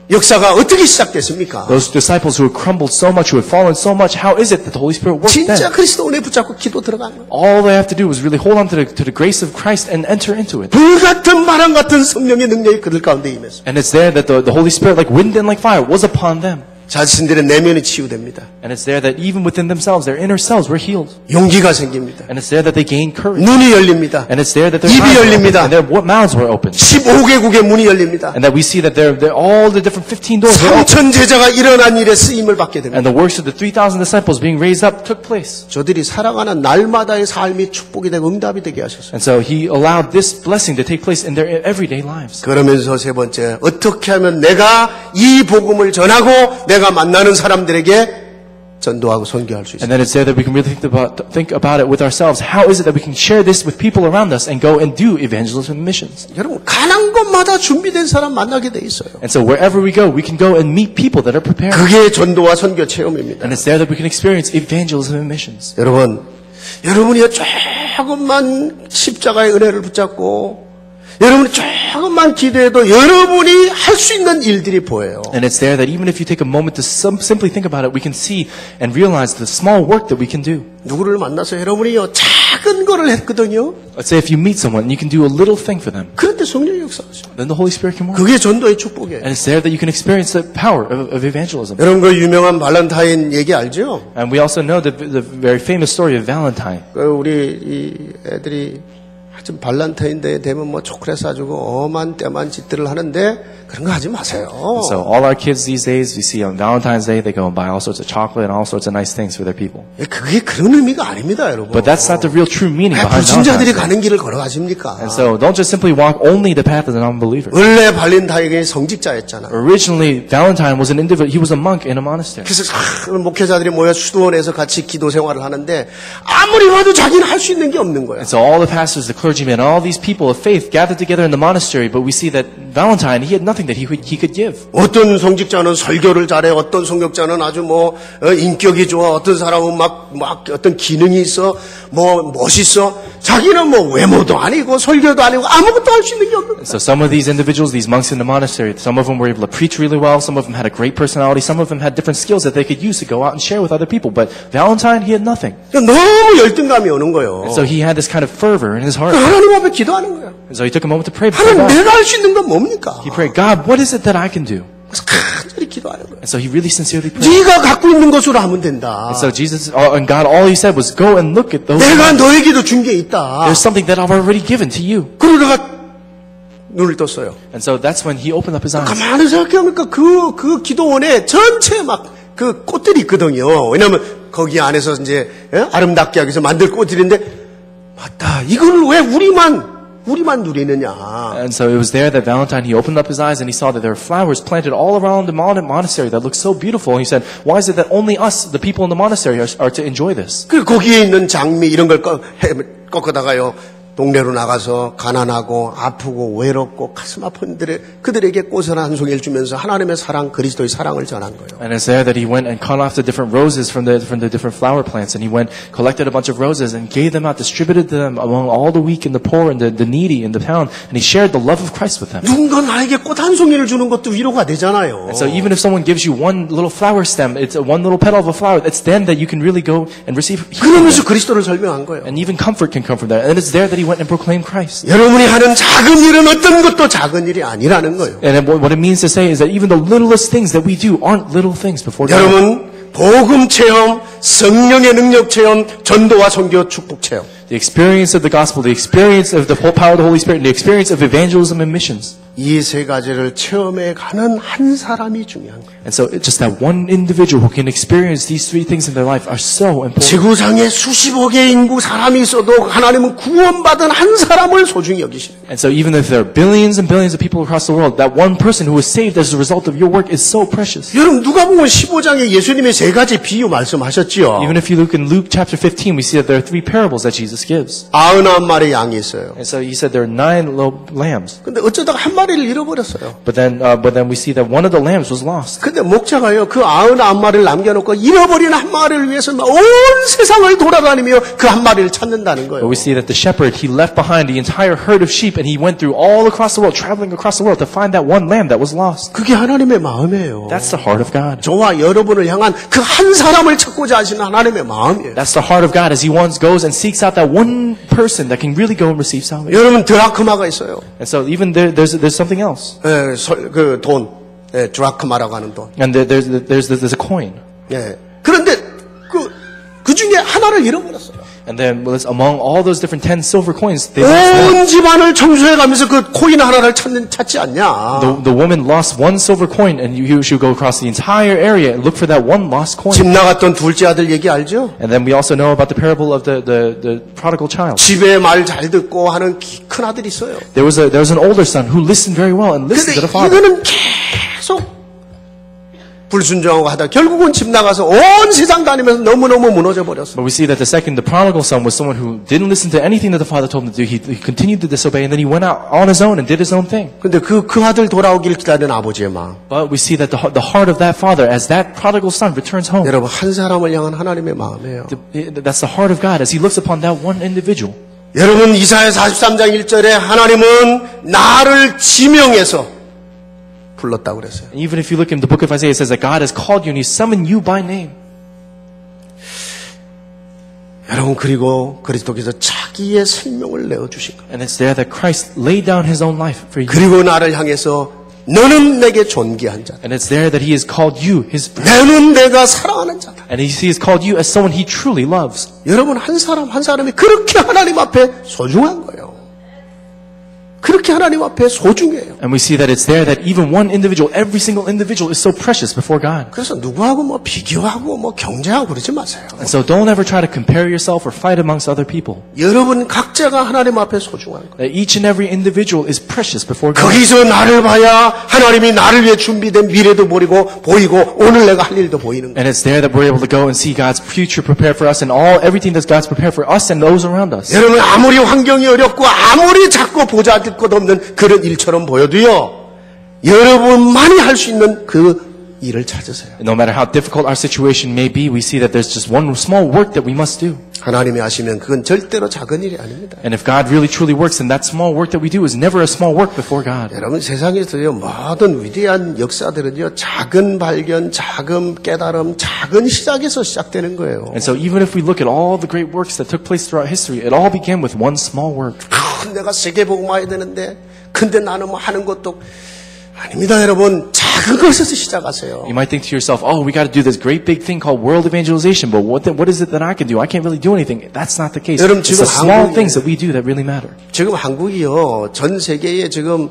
역사가 어떻게 시작됐습니까? those disciples who had crumbled so much, who had fallen so much. How is it that the Holy Spirit worked 진짜 then? 그리스도 은혜 붙잡고 기도 들어가는 거예요. All they have to do is really hold on to the grace of Christ and enter into it. 불같은 바람 같은 성령의 능력이 그들 가운데 임했어요. And it's there that the Holy Spirit, like wind and like fire, was upon them. 자신들의 내면이 치유됩니다. And it's there that even within themselves, their inner selves were healed. 용기가 생깁니다. And it's there that they gained courage. 눈이 열립니다. And it's there that their 입이 eyes were 열립니다. opened, and their mouths were opened. 15개국의 문이 열립니다. And that we see that all the different 15 doors were opened. 3천 제자가 일어난 일에 쓰임을 받게 됩니다. And the works of the 3,000 disciples being raised up took place. 저들이 살아가는 날마다의 삶이 축복이 되고 응답이 되게 하셨어요. And so he allowed this blessing to take place in their everyday lives. 그러면서 세 번째, 어떻게 하면 내가 이 복음을 전하고 내가 만나는 사람들에게 전도하고 선교할 수 And 있어요. then it's there that we can really think about it with ourselves. How is it that we can share this with people around us and go and do evangelism and missions? 여러분 가는 곳마다 준비된 사람 만나게 돼 있어요. And so wherever we go, we can go and meet people that are prepared. 그게 전도와 선교 체험입니다. And it's there that we can experience evangelism and missions. 여러분이 조금만 십자가의 은혜를 붙잡고 여러분이 조금만 기도해도 여러분이 할 수 있는 일들이 보여요. And it's there that even if you take a moment to simply think about it, we can see and realize the small work that we can do. 누구를 만나서 여러분이요 작은 거를 했거든요. Let's say if you meet someone, you can do a little thing for them. 그런데 성령의 역사하죠. Then the Holy Spirit can work. 그게 전도의 축복이에요. And it's there that you can experience the power of evangelism. 여러분 그 유명한 발렌타인 얘기 알죠? And we also know the very famous story of Valentine. 우리 이 애들이 하여튼 발렌타인데이 되면 뭐 초콜릿 사주고 엄한 때만 짓들을 하는데 그런 거 하지 마세요. So all our kids these days, we see on Valentine's Day, they go and buy all sorts of chocolate and all sorts of nice things for their people. 그게 그런 의미가 아닙니다, 여러분. But that's not the real true meaning behind 불신자들이 Valentine's Day. 가는 길을 걸어가십니까? And so don't just simply walk only the path of the non-believer. 원래 발렌타인이 성직자였잖아. Originally, Valentine was an individual. He was a monk in a monastery. 그래서 목회자들이 모여 수도원에서 같이 기도 생활을 하는데 아무리 봐도 자기는 할 수 있는 게 없는 거야. And so all the pastors, the clergymen, all these people of faith gathered together in the monastery, but we see that Valentine, he had nothing that he could give. 어떤 성직자는 설교를 잘해, 어떤 성격자는 아주 인격이 좋아, 어떤 사람은 막 어떤 기능이 있어, 멋있어. 자기는 외모도 아니고 설교도 아니고 아무것도 할 수 있는 게 없는 거야. So some of these individuals, these monks in the monastery, some of them were able to preach really well, some of them had a great personality, some of them had different skills that they could use to go out and share with other people. But Valentine, he had nothing. 너무 열등감이 오는 거예요. And so he had this kind of fervor in his heart. 하나님 앞에 기도하는 거야. And so he took a moment to pray before 하나님 God. 내가 할 수 있는 건 뭡니까? He prayed, God, what is it that I can do? 그래서 간절히 기도하는 거야. And so he really sincerely prayed. 네가 갖고 있는 것으로 하면 된다. And so Jesus, and God, all he said was, go and look at those. 내가 너에게도 준 게 있다. There's something that I've already given to you. 그러다가 눈을 떴어요. And so that's when he opened up his eyes. 가만히 생각해보니까 그 기도원에 전체 그 꽃들이 있거든요. 왜냐면 거기 안에서 이제 아름답게 하기 위해서 만들 꽃들인데 맞다. 이걸 왜 우리만 누리느냐. And so it was there that Valentine, he opened up his eyes and he saw that there were flowers planted all around the monastery that looked so beautiful. And he said, why is it that only us, the people in the monastery, are to enjoy this? 그 거기에 있는 장미 이런 걸 꺾어다가요. 동네로 나가서 가난하고 아프고 외롭고 가슴 아픈 그들에게 꽃을 한 송이를 주면서 하나님의 사랑, 그리스도의 사랑을 전한 거예요. And it's there that he went and cut off the different roses from the different flower plants, and he went collected a bunch of roses and gave them out, distributed them among all the weak and the poor and the needy in the town, and he shared the love of Christ with them. 누군가 나에게 꽃 한 송이를 주는 것도 위로가 되잖아요. And so even if someone gives you one little flower stem, it's one little petal of a flower, it's then that you can really go and receive healing. 그러면서 그리스도를 설명한 거예요. And even comfort can come from that. And it's there that he went and proclaimed Christ. 여러분이 하는 작은 일은 어떤 것도 작은 일이 아니라는 거예요. And what it means to say is that even the littlest things that we do aren't little things before God. 여러분 복음 체험, 성령의 능력 체험, 전도와 선교 축복 체험. The experience of the gospel, the experience of the whole power of the Holy Spirit, and the experience of evangelism and missions. 이 세 가지를 체험해 가는 한 사람이 중요한 거예요. And so it's just that one individual who can experience these three things in their life are so important. 지구상에 수십억의 인구 사람이 있어도 하나님은 구원받은 한 사람을 소중히 여기시는 거예요. And so even if there are billions and billions of people across the world, that one person who was saved as a result of your work is so precious. 여러분 누가복음 15장에 예수님의 세 가지 비유 말씀하셨지요. Even if you look in Luke chapter 15, we see that there are three parables that Jesus gives. 91마리 양이 있어요. And so he said there are 9 lambs. 근데 어쩌다가 한 마리를 잃어버렸어요. But then we see that one of the lambs was lost. 근데 목자가요, 그 91마리를 남겨놓고 잃어버린 한 마리를 위해서 온 세상을 돌아다니며 그 한 마리를 찾는다는 거예요. But we see that the shepherd, he left behind the entire herd of sheep and he went through all across the world, traveling across the world to find that one lamb that was lost. 그게 하나님의 마음이에요. That's the heart of God. 저와 여러분을 향한 그 한 사람을 찾고자 하시는 하나님의 마음이에요. That's the heart of God as he once goes and seeks out that one person that can really go and receive salvation. 여러분 드라크마가 있어요. And so even there's something else. 그 돈, 드라크마라고 하는 돈. And there's a coin. 예. 그런데 그 중에 하나를 잃어버렸어요. And then among all those different 10 silver coins, they lost one. 온 집안을 청소해가면서 그 코인 하나를 찾지 않냐. The woman lost one silver coin, and you should go across the entire area and look for that one lost coin. 집 나갔던 둘째 아들 얘기 알죠? And then we also know about the parable of the prodigal child. 집에 말 잘 듣고 하는 큰 아들이 있어요. There was an older son who listened very well and listened to the 근데 father. 이거는 계속 불순종하고 하다 결국은 집 나가서 온 세상 다니면서 너무너무 무너져 버렸어. But we see that the prodigal son was someone who didn't listen to anything that the father told him to do. He continued to disobey, and then he went out on his own and did his own thing. 근데 그 아들 돌아오길 기다리는 아버지의 마음. But we see that the heart of that father, as that prodigal son returns home, 여러분 한 사람을 향한 하나님의 마음이에요. that's the heart of God as he looks upon that one individual. 여러분 이사야 43장 1절에 하나님은 나를 지명해서 불렀다고 그랬어요. Even if you look in the book of Isaiah, it says that God has called you and He summoned you by name. 여러분 그리고 그리스도께서 자기의 생명을 내어 주신 거예요. And it's there that Christ laid down His own life for you. 그리고 나를 향해서 너는 내게 존귀한 자다. And it's there that He has called you His friend. 너는 내가 사랑하는 자다. And He has called you as someone He truly loves. 여러분 한 사람이 그렇게 하나님 앞에 소중한 거예요. 그렇게 하나님 앞에 소중해요. And we see that it's there that even one individual, every single individual is so precious before God. 그래서 누구하고 뭐 비교하고 뭐 경쟁하고 그러지 마세요. And so don't ever try to compare yourself or fight amongst other people. 여러분 각자가 하나님 앞에 소중한 거예요. That each and every individual is precious before God. 거기서 나를 봐야 하나님이 나를 위해 준비된 미래도 보이고 오늘 내가 할 일도 보이는 거예요. And it's there that we're able to go and see God's future prepared for us and everything that God's prepared for us and those around us. 여러분 아무리 환경이 어렵고 아무리 작고 보잘것 없는 그런 일처럼 보여도요. 여러분만이 할 수 있는 그 일을 찾으세요. No matter how difficult our situation may be, we see that there's just one small work that we must do. 하나님이 하시면 그건 절대로 작은 일이 아닙니다. And if God really truly works, then that small work that we do is never a small work before God. 여러분 세상에서요 모든 위대한 역사들은요 작은 발견, 작은 깨달음, 작은 시작에서 시작되는 거예요. And so even if we look at all the great works that took place throughout history, it all began with one small work. 내가 세계복음화해야 되는데 근데 나는 뭐 하는 것도 아닙니다. 여러분 작은 것에서 시작하세요. You might think to yourself, oh, we got to do this great big thing called world evangelization, but what is it that I can do? I can't really do anything. That's not the case. 여러분, It's the small things that we do that really matter. 지금 한국이요 전 세계에 지금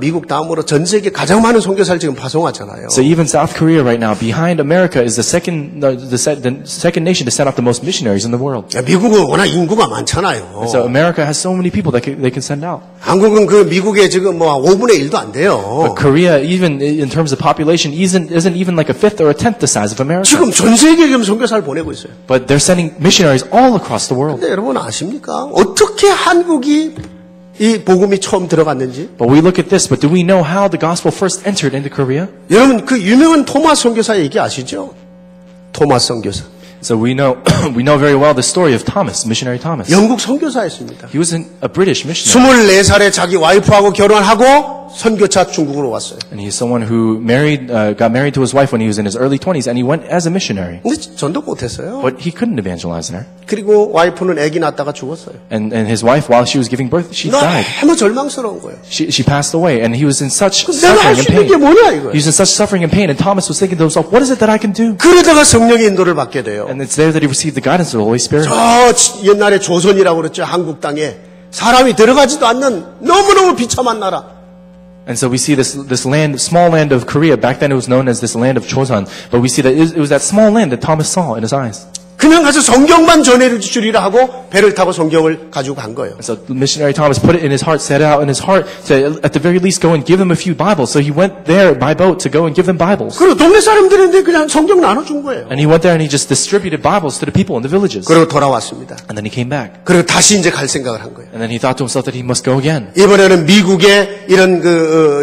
미국 다음으로 전 세계 가장 많은 선교사를 지금 파송하잖아요. So even South Korea right now, behind America, is the second nation to send out the most missionaries in the world. 미국은 워낙 인구가 많잖아요. And so America has so many people that they can send out. 한국은 그 미국에 지금 뭐 5분의 1도 안 돼요. But Korea, even in terms of population, isn't even like a fifth or a tenth the size of America. 지금 전 세계에 지금 선교사를 보내고 있어요. But they're sending missionaries all across the world. 근데 여러분 아십니까? 어떻게 한국이 이 복음이 처음 들어갔는지? But we look at this, but do we know how the gospel first entered into Korea? 여러분 그 유명한 토마스 선교사 얘기 아시죠? 토마스 선교사. So we know very well the story of Thomas, missionary Thomas. 영국 선교사였습니다. He was a British missionary. 24살에 자기 와이프하고 결혼하고 선교차 중국으로 왔어요. And he's someone who got married to his wife when he was in his early 20s, and he went as a missionary. 근데 전도 못했어요. But he couldn't evangelize there. 그리고 와이프는 아기 낳다가 죽었어요. And his wife, while she was giving birth, she died. 너무 절망스러운 거예요. She passed away, and he was in such 내가 할 suffering 수 and 있는 게 pain. 뭐냐 이거예요. He was in such suffering and pain, and Thomas was thinking to himself, what is it that I can do? 그러다가 성령의 인도를 받게 돼요. And it's there that he received the guidance of the Holy Spirit. 옛날에 조선이라고 그랬죠. 한국 땅에 사람이 들어가지도 않는 너무너무 비참한 나라. And so we see this land, small land of Korea. Back then it was known as this land of Chosun. But we see that it was that small land that Thomas saw in his eyes. 그냥 가서 성경만 전해주리라 하고 배를 타고 성경을 가지고 간 거예요. So missionary Thomas put it in his heart, set it out in his heart to at the very least go and give them a few Bibles. So he went there by boat to go and give them Bibles. 그리고 동네 사람들인데 그냥 성경 나눠준 거예요. And he went there and he just distributed Bibles to the people in the villages. 그리고 돌아왔습니다. And then he came back. 그리고 다시 이제 갈 생각을 한 거예요. And then he thought to himself that he must go again. 이번에는 미국의 이런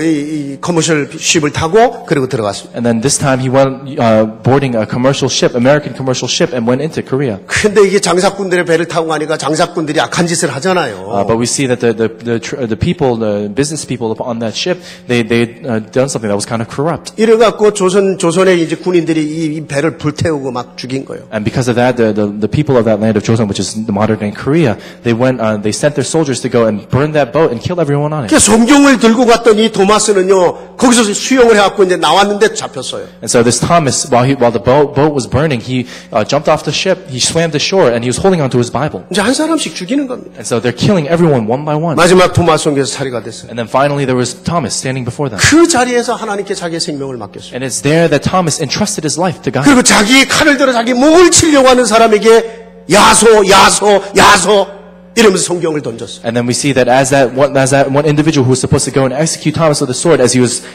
이 커머셜 쉽을 타고 그리고 들어갔습니다. And then this time he went boarding a commercial ship, American commercial ship, and went into Korea. 근데 이게 장사꾼들의 배를 타고 가니까 장사꾼들이 악한 짓을 하잖아요. But we see that the people, the business people on that ship, they done something that was kind of corrupt. 이래갖고 조선의 이제 군인들이 이 배를 불태우고 막 죽인 거예요. And because of that, the people of that land of Joseon, which is the modern day Korea, they sent their soldiers to go and burn that boat and kill everyone on it. 그래서 성경을 들고 갔더니 도마스는요 거기서 수영을 해갖고 이제 나왔는데 잡혔어요. And so this Thomas, while the boat was burning, he jumped off the ship, he swam to shore, and he was holding onto his Bible. 이제 한 사람씩 죽이는 겁니다. And so they're killing everyone one by one. 마지막 도마스 성경에서 살해가 됐어요. And then finally there was Thomas standing before them. 그 자리에서 하나님께 자기의 생명을 맡겼어요. And it's there that Thomas entrusted his life to God. 그리고 자기 칼을 들어 자기 목을 치려고 하는 사람에게 야소 이러면서 성경을 던졌어요. And then we see that as that one individual who was supposed to go and execute Thomas with the sword, as he was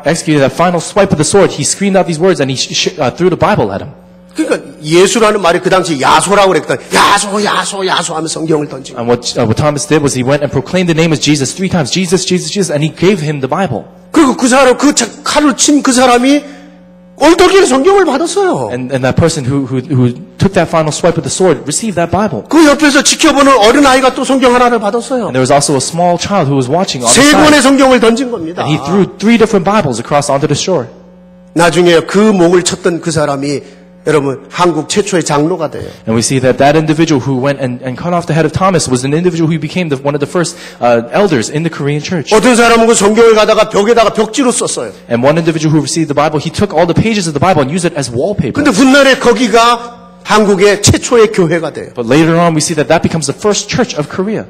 executing that final swipe of the sword, he screamed out these words and he threw the Bible at him. 그러니까 예수라는 말이 그 당시 야소라고 그랬거든. 야소 하면 성경을 던지고. And what Thomas did was he went and proclaimed the name of Jesus 3 times, Jesus, and he gave him the Bible. 그리고 그 사람 그 칼을 친 그 사람이 꼴떡이로 성경을 받았어요. And that person who took that final swipe with the sword received that Bible. 그 옆에서 지켜보는 어린 아이가 또 성경 하나를 받았어요. And there was also a small child who was watching on the 세 권의 side. 성경을 던진 겁니다. And he threw 3 different Bibles across onto the shore. 나중에 그 목을 쳤던 그 사람이 여러분 한국 최초의 장로가 돼요. And we see that individual who went and cut off the head of Thomas was an individual who became one of the first elders in the Korean church. 어떤 사람은 그 성경을 가다가 벽에다가 벽지로 썼어요. And one individual who received the Bible, he took all the pages of the Bible and used it as wallpaper. 근데 훗날에 거기가 한국의 최초의 교회가 돼요. But later on we see that becomes the first church of Korea.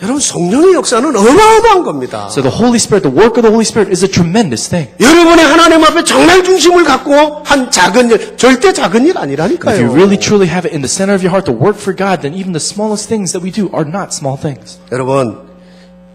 여러분 성령의 역사는 어마어마한 겁니다. So the Holy Spirit, the work of the Holy Spirit is a tremendous thing. 여러분의 하나님 앞에 정말 중심을 갖고 한 작은 일, 절대 작은 일 아니라니까요. If you really truly have it in the center of your heart to work for God, then even the smallest things that we do are not small things. 여러분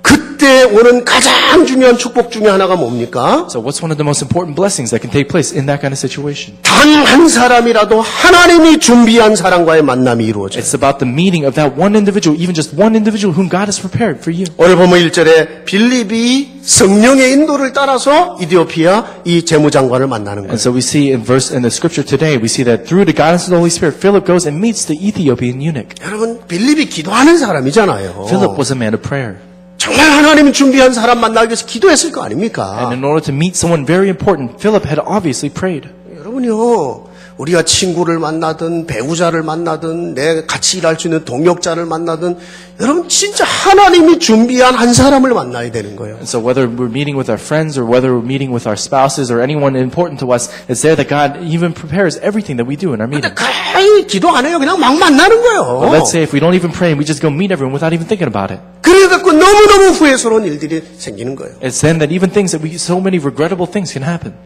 그때 오는 가장 중요한 축복 중에 하나가 뭡니까? So what's one of the most important blessings that can take place in that kind of situation? 단 한 사람이라도 하나님이 준비한 사람과의 만남이 이루어져요. It's about the meeting of that one individual, even just one individual whom God has prepared for you. 오늘 보면 1절에 빌립이 성령의 인도를 따라서 이디오피아 이 재무장관을 만나는 거예요. And so we see in the scripture today, we see that through the guidance of the Holy Spirit, Philip goes and meets the Ethiopian eunuch. 여러분 빌립이 기도하는 사람이잖아요. Philip was a man of prayer. 정말 하나님이 준비한 사람 만나기 위해서 기도했을 거 아닙니까? And in order to meet someone very important, Philip had obviously prayed. 여러분요, 우리가 친구를 만나든 배우자를 만나든 내 같이 일할 수 있는 동역자를 만나든 여러분 진짜 하나님이 준비한 한 사람을 만나야 되는 거예요. And so whether we're meeting with our friends or whether we're meeting with our spouses or anyone important to us, it's there that God even prepares everything that we do in our 근데 meeting. 가히 기도 안 해요. 그냥 막 만나는 거예요. But let's say if we don't even pray and we just go meet everyone without even thinking about it. 그래갖고 너무너무 후회스러운 일들이 생기는 거예요. It's then that even things that so many regrettable things can happen.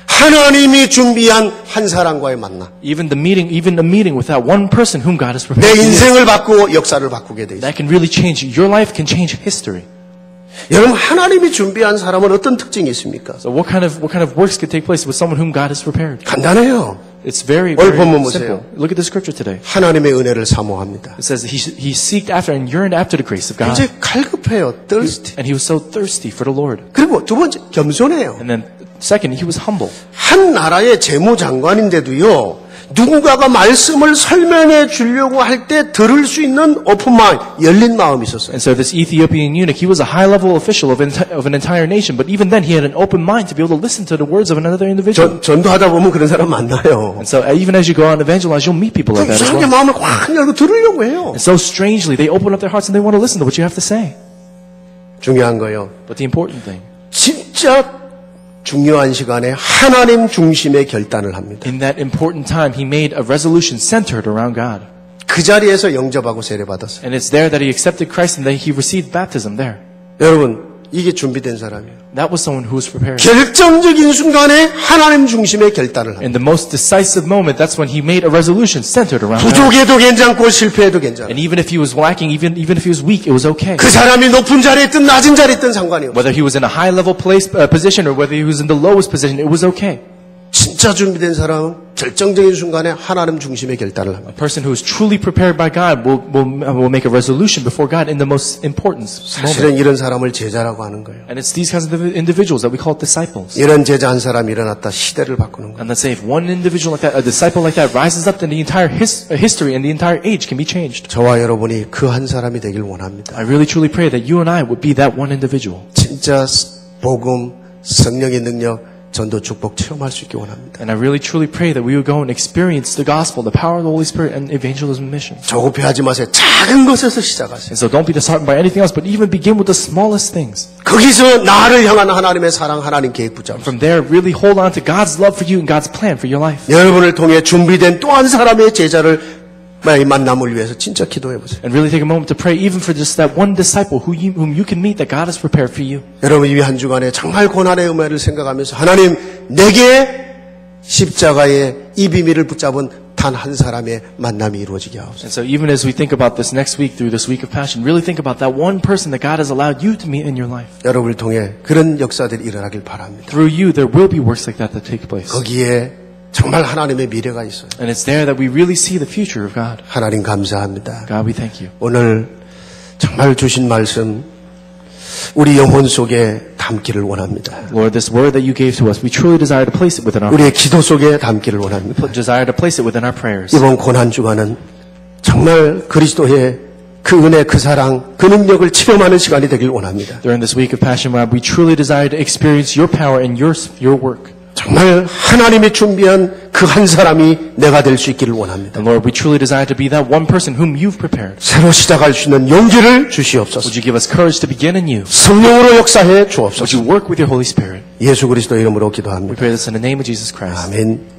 하나님이 준비한 한 사람과의 만남. Even a meeting with that one person whom God has 내 prepared. 인생을 바꾸고 역사를 바꾸게 돼 있어요. That can really change your life, can change history. 여러분 하나님이 준비한 사람은 어떤 특징이 있습니까? So what kind of works could take place with someone whom God has prepared? 간단해요. It's very 오늘 본문 simple. 보세요. Look at the scripture today. 하나님의 은혜를 사모합니다. It says he seeked after and yearned after the grace of God. 이제 갈급해요. thirsty. And he was so thirsty for the Lord. 그리고 두 번째 겸손해요. And then second, he was humble. 한 나라의 재무장관인데도요. 누군가가 말씀을 설명해 주려고 할 때 들을 수 있는 오픈 마음, 열린 마음이 있었어요. And so this Ethiopian eunuch, he was a high-level official of an entire nation, but even then he had an open mind to be able to listen to the words of another individual. 전도하다 보면 그런 사람 만나요. And so even as you go out and evangelize, you'll meet people like that as 이상하게 well. 마음을 꽉 열고 들으려고 해요. And so strangely, they open up their hearts and they want to listen to what you have to say. 중요한 거요. But the important thing, 진짜 중요한 시간에 하나님 중심의 결단을 합니다. in that important time, he made a resolution centered around God. 그 자리에서 영접하고 세례받았어요. And it's there that he accepted Christ and that he received baptism there. 여러분, 이게 준비된 사람이에요. That was someone who was prepared. 결정적인 순간에 하나님 중심의 결단을 합니다. In the most decisive moment, that's when he made a resolution centered around God. 부족해도 괜찮고 실패해도 괜찮아요. And even if he was lacking, even if he was weak, it was okay. 그 사람이 높은 자리에 있든 낮은 자리에 있든 상관이 없어요. Whether he was in a high-level position or whether he was in the lowest position, it was okay. 진짜 준비된 사람은 결정적인 순간에 하나님 중심의 결단을 합니다. A person who is truly prepared by God will make a resolution before God in the most important moment. 사실은 이런 사람을 제자라고 하는 거예요. And it's these kinds of individuals that we call disciples. 이런 제자 한 사람이 일어났다 시대를 바꾸는 거예요. And let's say if one individual like that, a disciple like that rises up, then the entire history and the entire age can be changed. 저와 여러분이 그 한 사람이 되길 원합니다. I really truly pray that you and I would be that one individual. 진짜 복음, 성령의 능력, 전도 축복 체험할 수 있기 원합니다. And I really truly pray that we would go and experience the gospel, the power of the Holy Spirit, and evangelism mission. 조급해하지 마세요. 작은 것에서 시작하세요. And so don't be disheartened by anything else, but even begin with the smallest things. 거기서 나를 향한 하나님의 사랑, 하나님 계획 붙잡으세요. From there, really hold on to God's love for you and God's plan for your life. 여러분을 통해 준비된 또 한 사람의 제자를 만남을 위해서 진짜 기도해 보세요. And really take a moment to pray even for just that one disciple whom you can meet that God has prepared for you. 여러분 이 한 주간에 정말 고난의 음해를 생각하면서 하나님 내게 십자가의 이 비밀을 붙잡은 단 한 사람의 만남이 이루어지게 하옵소서. And so even as we think about this next week through this week of passion, really think about that one person that God has allowed you to meet in your life. 여러분을 통해 그런 역사들이 일어나길 바랍니다. Through you, there will be works like that take place. 거기에 정말 하나님의 미래가 있어요. And it's there that we really see the future of God. 하나님 감사합니다. God, we thank you. 오늘 정말 주신 말씀 우리 영혼 속에 담기를 원합니다. Lord, this word that you gave to us, we truly desire to place it within our 우리의 기도 속에 담기를 원합니다. desire to place it within our prayers. 이번 고난 주간은 정말 그리스도의 그 은혜, 그 사랑, 그 능력을 체험하는 시간이 되길 원합니다. During this week of Passion Lab, we truly desire to experience your power and your work. 정말 하나님이 준비한 그 한 사람이 내가 될 수 있기를 원합니다. And Lord, we truly desire to be that one person whom you've prepared. 새로 시작할 수 있는 용기를 주시옵소서. Would you give us courage to begin in you? 성령으로 역사해 Would 주옵소서. you work with your Holy Spirit? 예수 그리스도 이름으로 We 기도합니다. pray this in the name of Jesus Christ. 아멘.